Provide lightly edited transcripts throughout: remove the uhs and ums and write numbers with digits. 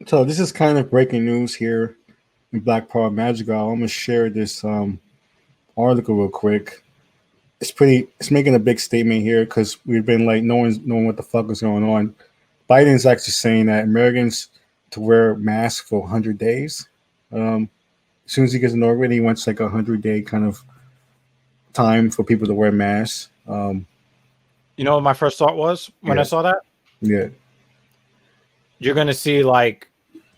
So this is kind of breaking news here in Black Power Magical. I'm gonna share this article real quick. It's making a big statement here because we've been like no one's knowing what the fuck is going on. Biden's actually saying that Americans to wear masks for 100 days. Um, as soon as he gets inaugurated, he wants like a 100-day kind of time for people to wear masks. You know what my first thought was when I Yeah, saw that? yeah, You're going to see like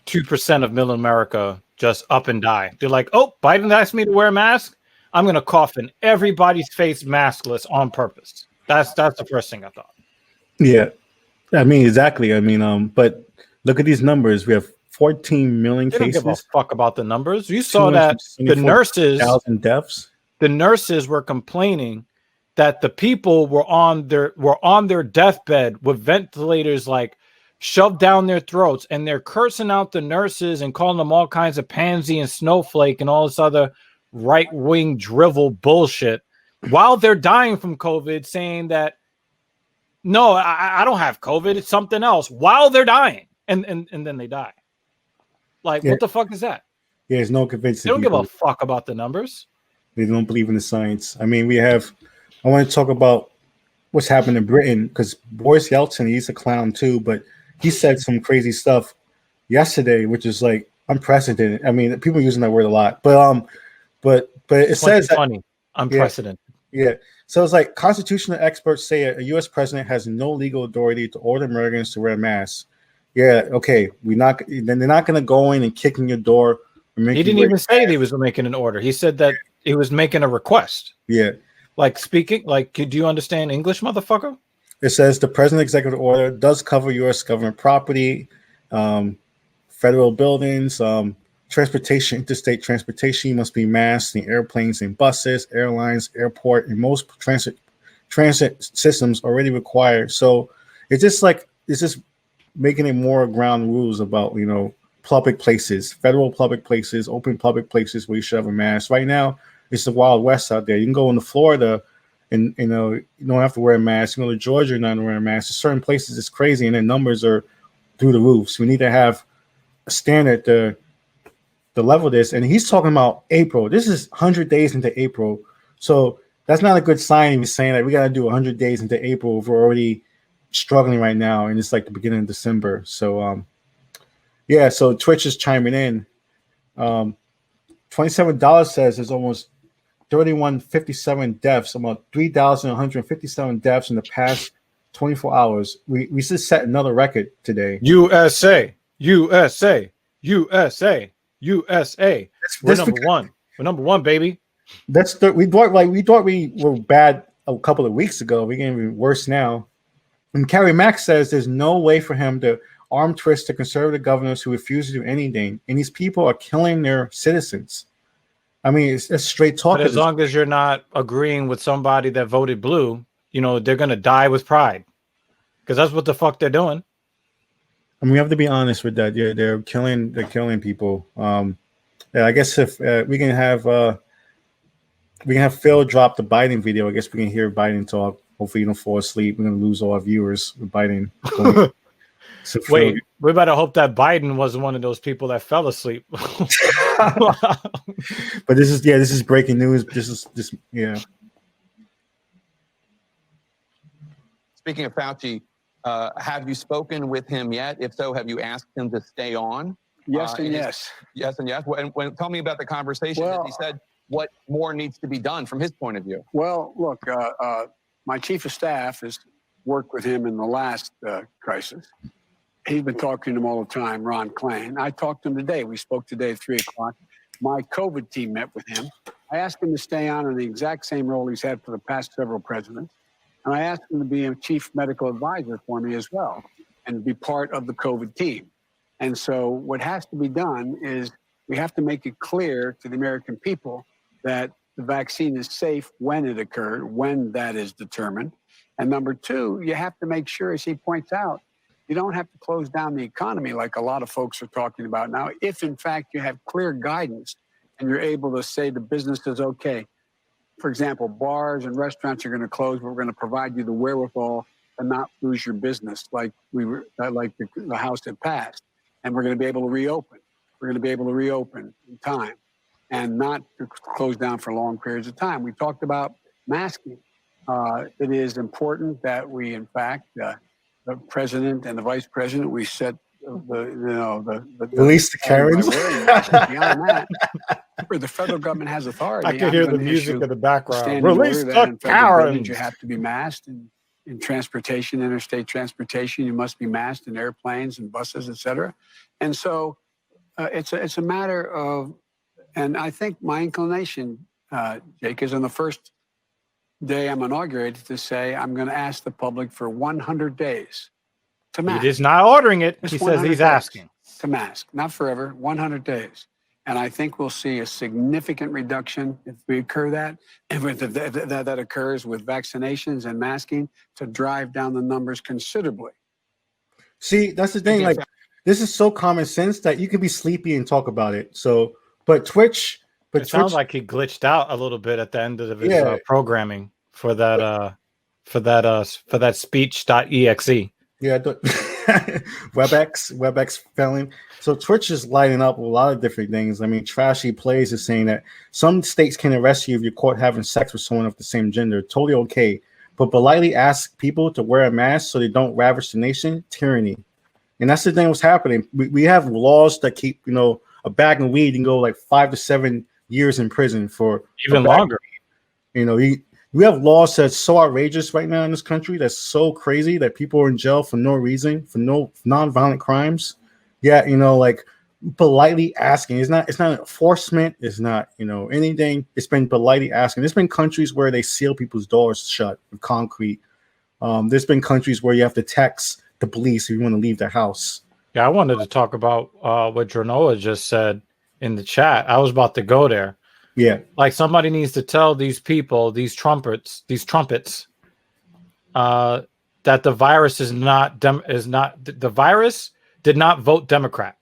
2% of middle America just up and die. They're like, oh, Biden asked me to wear a mask. I'm going to cough in everybody's face maskless on purpose. That's the first thing I thought. yeah. I mean, exactly. I mean, but look at these numbers. We have 14 million They don't give a cases, fuck about the numbers. You saw that the 274,000 deaths. nurses were complaining that the people were on their deathbed with ventilators like shoved down their throats, and they're cursing out the nurses and calling them all kinds of pansy and snowflake and all this other right-wing drivel bullshit while they're dying from COVID, saying that no, I don't have COVID, it's something else, while they're dying, and then they die. Like, Yeah, what the fuck is that? yeah, there's no They convincing don't give a people. fuck about the numbers. They don't believe in the science. I mean, I want to talk about what's happened in Britain because Boris Yeltsin, he's a clown too, but he said some crazy stuff yesterday, which is like unprecedented. I mean, people are using that word a lot, but it says that, Funny, yeah, unprecedented. yeah. So it's like constitutional experts say a U.S. president has no legal authority to order Americans to wear masks. Yeah, okay. Then they're not going to go in and kick in your door or make He you didn't wear even say your that he mask. was making an order. He said that he was making a request. Yeah. Like speaking, like, do you understand English, motherfucker? It says the president executive order does cover U.S. government property, um, federal buildings, transportation, interstate transportation. You must be masked in airplanes and buses, airlines, airport, and most transit systems already required. So it's just making it more ground rules about public places, federal public places, open public places where you should have a mask. Right now, it's the Wild West out there. You can go into Florida and you don't have to wear a mask. You go to Georgia, you're not wearing a mask. In certain places, it's crazy, and the numbers are through the roof. So we need to have a standard to level this. And he's talking about April. This is 100 days into April, so that's not a good sign. He's saying that we got to do 100 days into April if we're already struggling right now, and it's like the beginning of December. So yeah. So Twitch is chiming in. $27 says there's almost 3,157 deaths, about 3,157 deaths in the past 24 hours. We just set another record today. USA, USA, USA, USA. We're number one. We're number one, baby. We thought we were bad a couple of weeks ago. We're getting even worse now. And Kerry Mack says there's no way for him to arm twist the conservative governors who refuse to do anything, and these people are killing their citizens. I mean, it's straight talk. But as long as you're not agreeing with somebody that voted blue, they're gonna die with pride, because that's what the fuck they're doing. I mean, we have to be honest with that. Yeah, they're killing people. Yeah, I guess if we can have Phil drop the Biden video, I guess we can hear Biden talk. Hopefully, you don't fall asleep. We're gonna lose all our viewers with Biden. So wait, we better hope that Biden wasn't one of those people that fell asleep. But this is breaking news. Yeah. Speaking of Fauci, have you spoken with him yet? If so, have you asked him to stay on? Yes and yes. Yes and yes. Tell me about the conversation that he said. What more needs to be done from his point of view? Well, look, my chief of staff has worked with him in the last crisis. He's been talking to him all the time, Ron Klain. I talked to him today. We spoke today at 3 o'clock. My COVID team met with him. I asked him to stay on in the exact same role he's had for the past several presidents. And I asked him to be a chief medical advisor for me as well and be part of the COVID team. And so what has to be done is we have to make it clear to the American people that the vaccine is safe when it occurred, when that is determined. And number two, you have to make sure, as he points out, you don't have to close down the economy like a lot of folks are talking about now. If, in fact, you have clear guidance and you're able to say to businesses, okay, for example, bars and restaurants are going to close, but we're going to provide you the wherewithal to not lose your business like the House had passed. and we're going to be able to reopen. We're going to be able to reopen in time and not to close down for long periods of time. We talked about masking. It is important that we, in fact, the president and the vice president, we set release the Karens. Beyond that, where the federal government has authority. I can hear the music in the background. Release the Karens. You have to be masked in transportation, interstate transportation. You must be masked in airplanes and buses, et cetera. And so it's a matter of, and I think my inclination, Jake, is on the first day I'm inaugurated to say I'm going to ask the public for 100 days to mask. He is not ordering it. He says he's asking. To mask, not forever, 100 days. And I think we'll see a significant reduction if we occur that, if that occurs with vaccinations and masking to drive down the numbers considerably. See, that's the thing. Like, this is so common sense that you can be sleepy and talk about it. So, but Twitch, it sounds like he glitched out a little bit at the end of his programming for that speech.exe. Yeah, WebEx failing. So Twitch is lighting up with a lot of different things. I mean, Trashy Plays is saying that some states can arrest you if you're caught having sex with someone of the same gender. Totally okay. But politely ask people to wear a mask so they don't ravage the nation. Tyranny. And that's the thing what's happening. We have laws that keep, a bag of weed can go like 5 to 7 years in prison for even longer. We have laws that's so outrageous right now in this country, that's so crazy that people are in jail for no reason, for no non-violent crimes. Yeah, like politely asking. It's not enforcement, it's not, anything. It's been politely asking. There's been countries where they seal people's doors shut with concrete. There's been countries where you have to text the police if you want to leave the house. Yeah, I wanted to talk about what Dronoa just said in the chat. I was about to go there. Yeah, like somebody needs to tell these people, these trumpets, that the virus the virus did not vote Democrat.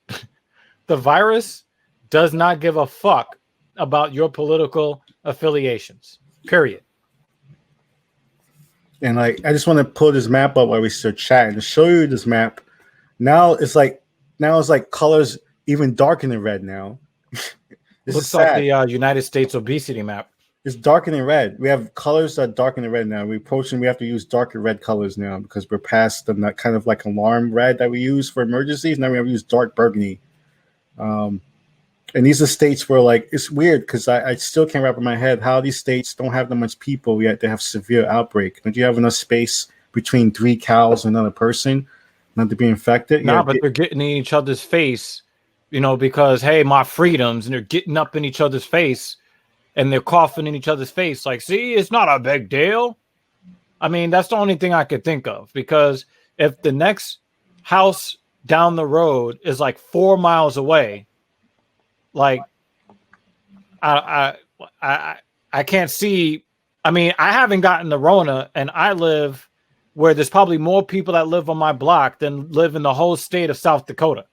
The virus does not give a fuck about your political affiliations. Period. And I just want to pull this map up while we still chatting to show you this map. Now it's like colors even darker than red now. Looks like the United States obesity map. It's darker than red. We have colors that are darker than red now. We have to use darker red colors now because we're past the kind of like alarm red that we use for emergencies. Now we have to use dark burgundy. And these are states where it's weird because I still can't wrap in my head how these states don't have that much people yet they have severe outbreak. Don't you have enough space between 3 cows and another person not to be infected? No, but they're getting in each other's face. Because, hey, my freedoms, and they're getting up in each other's face and they're coughing in each other's face. Like, see, it's not a big deal. I mean, that's the only thing I could think of, because if the next house down the road is like 4 miles away, like, I can't see. I mean, I haven't gotten the Rona, and I live where there's probably more people that live on my block than live in the whole state of South Dakota.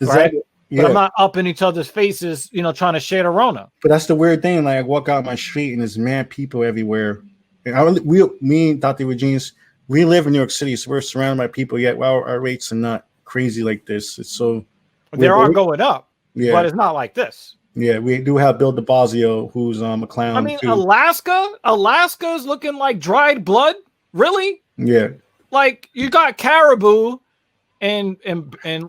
Right? But I'm not up in each other's faces, trying to share a Rona. But that's the weird thing. Like, I walk out my street and there's mad people everywhere. And me and Dr. Regines, we live in New York City, so we're surrounded by people. Yet, our rates are not crazy like this. It's so they are going up, but it's not like this. Yeah, we do have Bill de Blasio, who's a clown. I mean, too. Alaska's looking like dried blood. Really? Yeah. Like, you got caribou. And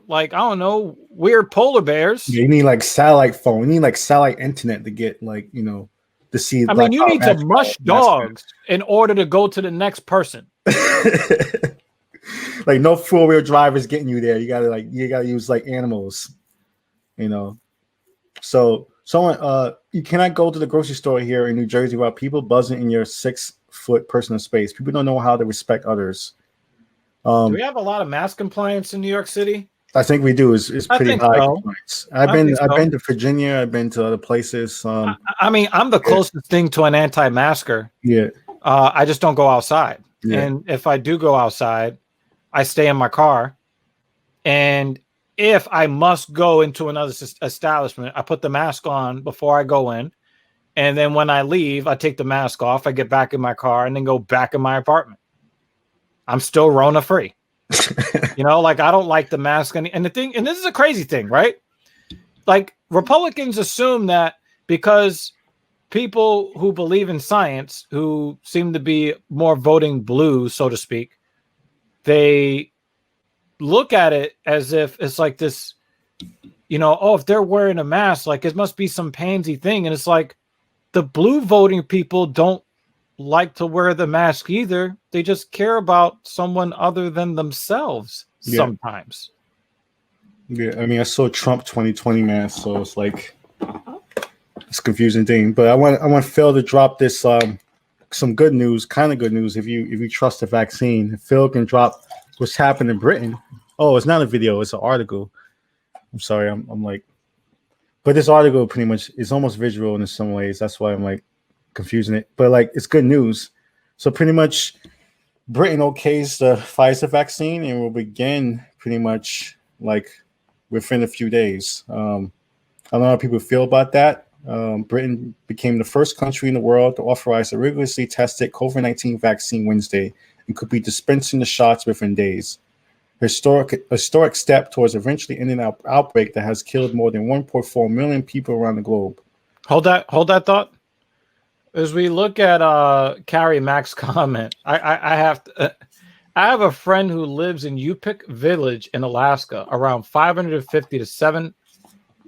like, I don't know, weird polar bears. Yeah, you need like satellite phone. You need like satellite internet to get to see. I mean, you need to mush dogs in order to go to the next person. Like, no 4-wheel drivers getting you there. You gotta use like animals. So someone you cannot go to the grocery store here in New Jersey without people buzzing in your 6-foot personal space. People don't know how to respect others. Do we have a lot of mask compliance in New York City? I think we do. It's pretty high. So. I've been to Virginia. I've been to other places. I mean, I'm the closest thing to an anti-masker. Yeah. I just don't go outside. Yeah. And if I do go outside, I stay in my car. And if I must go into another establishment, I put the mask on before I go in. And then when I leave, I take the mask off. I get back in my car and then go back in my apartment. I'm still Rona free. You know, like I don't like the mask. And the thing, and this is a crazy thing, right? Like Republicans assume that because people who believe in science, who seem to be more voting blue, so to speak, they look at it as if it's like this, you know, oh, if they're wearing a mask, like it must be some pansy thing. And it's like the blue voting people don't like to wear the mask either. They just care about someone other than themselves sometimes. Yeah, I mean, I saw Trump 2020 mask, so it's like it's a confusing thing. But I want Phil to drop this some good news, kind of good news. If you trust the vaccine, if Phil can drop what's happened in Britain. Oh, it's not a video; it's an article. I'm sorry, I'm like, but this article pretty much is almost visual in some ways. That's why I'm like confusing it. But like, it's good news. So pretty much, Britain okays the Pfizer vaccine and will begin pretty much like within a few days. I don't know how people feel about that. Britain became the first country in the world to authorize a rigorously tested COVID-19 vaccine Wednesday and could be dispensing the shots within days. Historic step towards eventually ending an outbreak that has killed more than 1.4 million people around the globe. Hold that thought. As we look at Carrie Mack's comment, I have a friend who lives in Yupik Village in Alaska, around 550 to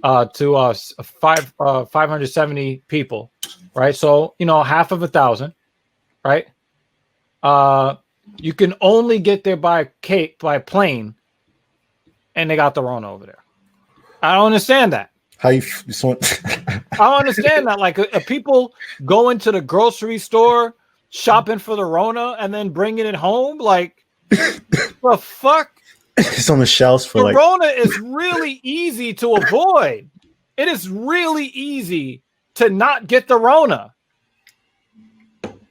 570 people, right? So, you know, half of 1,000, right? You can only get there by plane, and they got the Rona over there. I don't understand that. How you? I don't understand that. Like, people going to the grocery store, shopping for the Rona, and then bringing it home. Like, the fuck? It's on the shelves for the Rona is really easy to avoid. It is really easy to not get the Rona.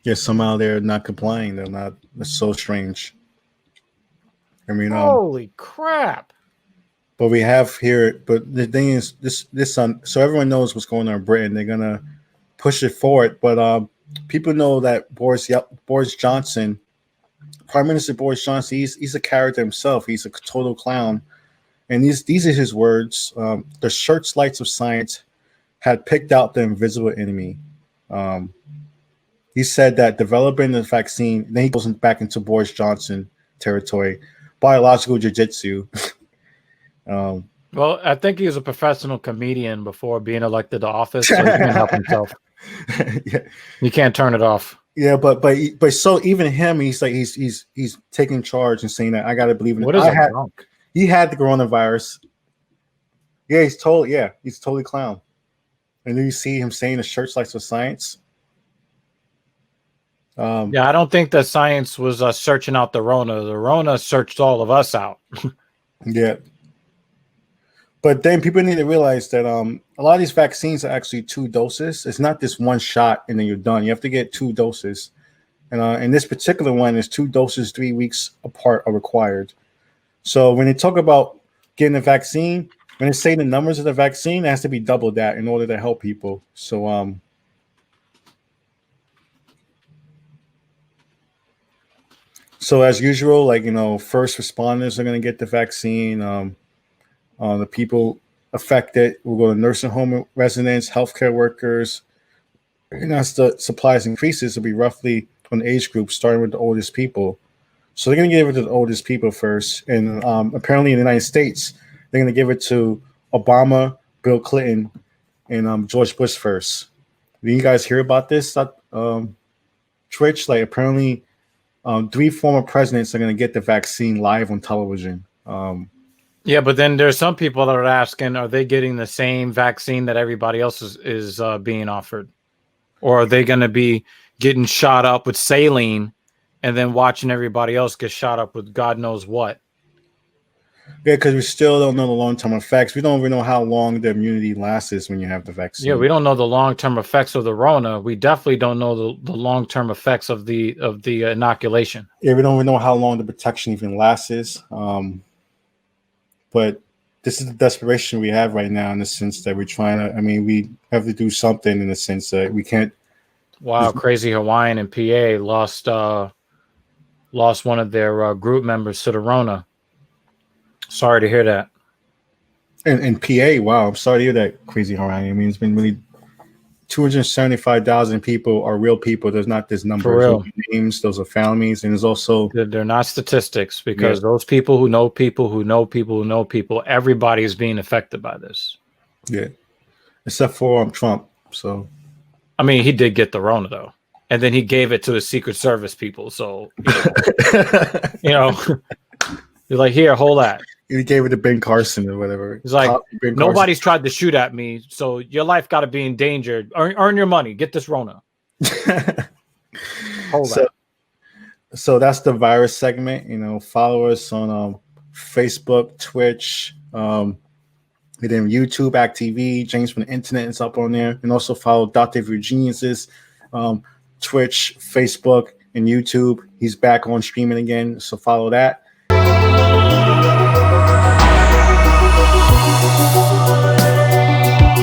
Yeah, somehow they're not complying. They're not. It's so strange. I mean, holy crap! But we have here. But the thing is, this so everyone knows what's going on in Britain. They're gonna push it forward. But people know that Boris Johnson, Prime Minister Boris Johnson, he's a character himself. He's a total clown. And these are his words. The searchlights of science had picked out the invisible enemy. He said that developing the vaccine, then he goes back into Boris Johnson territory, biological jiu-jitsu. Well, I think he was a professional comedian before being elected to office, so he can help himself. Yeah. You can't turn it off. Yeah, but so even him, he's like he's taking charge and saying that I got to believe in what it. Is a drunk? He had the coronavirus. Yeah, he's totally clown. And then you see him saying the searchlights of science. Yeah, I don't think that science was searching out the Rona. The Rona searched all of us out. Yeah. But then people need to realize that a lot of these vaccines are actually 2 doses. It's not just one shot and then you're done. You have to get 2 doses. And this particular one is 2 doses 3 weeks apart are required. So when they talk about getting a vaccine, when they say the numbers of the vaccine, it has to be double that in order to help people. So so as usual, like, you know, first responders are going to get the vaccine. The people affected will go to nursing home residents, healthcare workers. And as the supplies increases, it'll be roughly on the age group, starting with the oldest people. So they're going to give it to the oldest people first. And apparently in the United States, they're going to give it to Obama, Bill Clinton, and George Bush first. Did you guys hear about this? Twitch, like apparently 3 former presidents are going to get the vaccine live on television. Yeah, but then there's some people that are asking, are they getting the same vaccine that everybody else is being offered? Or are they going to be getting shot up with saline and then watching everybody else get shot up with God knows what? Yeah, because we still don't know the long-term effects. We don't even know how long the immunity lasts when you have the vaccine. Yeah, we don't know the long-term effects of the Rona. We definitely don't know the long-term effects of the inoculation. Yeah, we don't even know how long the protection even lasts. But this is the desperation we have right now in the sense that we're trying to, I mean, we have to do something in the sense that we can't. Wow, crazy Hawaiian in PA lost lost one of their group members to the Rona. Sorry to hear that. And PA, wow, I'm sorry to hear that, Crazy Harani. I mean, it's been really 275,000 people are real people. There's not this numbers. For real. Those are names, those are families, and there's also They're not statistics, because those people who know people who know people who know people, everybody is being affected by this. Yeah. Except for Trump. So, I mean, he did get the Rona though, and then he gave it to his Secret Service people. So, you know, you're like, here, hold that. He gave it to Ben Carson or whatever. He's like, nobody's tried to shoot at me, so your life got to be endangered. Earn your money. Get this Rona. Hold that. So that's the virus segment. You know, follow us on Facebook, Twitch, and then YouTube, act.tv. James from the Internet is up on there. And also follow Dr. Virginius's Twitch, Facebook, and YouTube. He's back on streaming again, so follow that.